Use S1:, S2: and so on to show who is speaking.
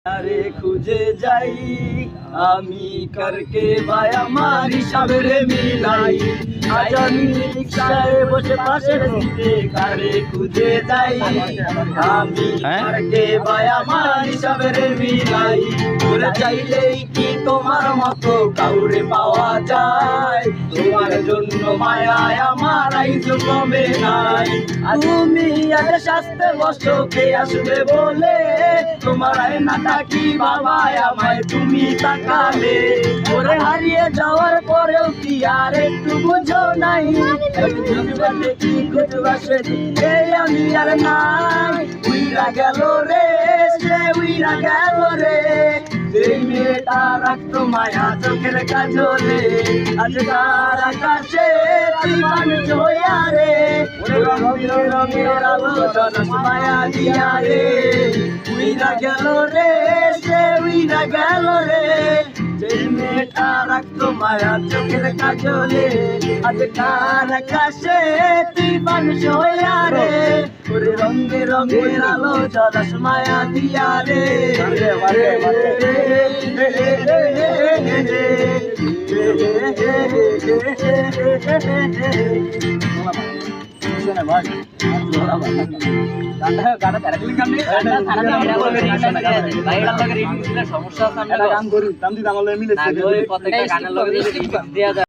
S1: আরে খুঁজে যাই আমি কারকে ভাই আমার হিসাবে মিলাই আজ আমি রিক্সায় বসে পাশের সিটে কারে খুঁজে যাই আমি কারকে ভাই আমার হিসাবে মিলাই ওরে চাইলেই কি তোমার মতো কাউরে পাওয়া যায় তোমার জন্য মায়ায় আমার আইজো কমে নাই তুমি আজ শাস্তে বসো কে আসবে বলে তোমার আয়নাটা কি বাবা আমায় তুমি তাকালে ওরে হারিয়ে যাওয়ার পরেও কি আর একটু বুঝো নাই কি খুঁজবা সেদিকে আমি আর নাই উইরা গেল রে সে উইরা গেল রে এই মেয়েটা রাখতো মায়া চোখের কাজলে আজকাল আকাশে তুফান জয়া রে রঙের রঙের আলো জনস মায়া দিয়া রে উইরা গেল রে সে উইরা গেল রে এই মেয়েটা রাখতো মায়া চোখের কাজলে আজকাল আকাশে তুফান জয়া রে ওরে রঙের রঙের আলো জনস মায়া দিয়া রে সমস্যা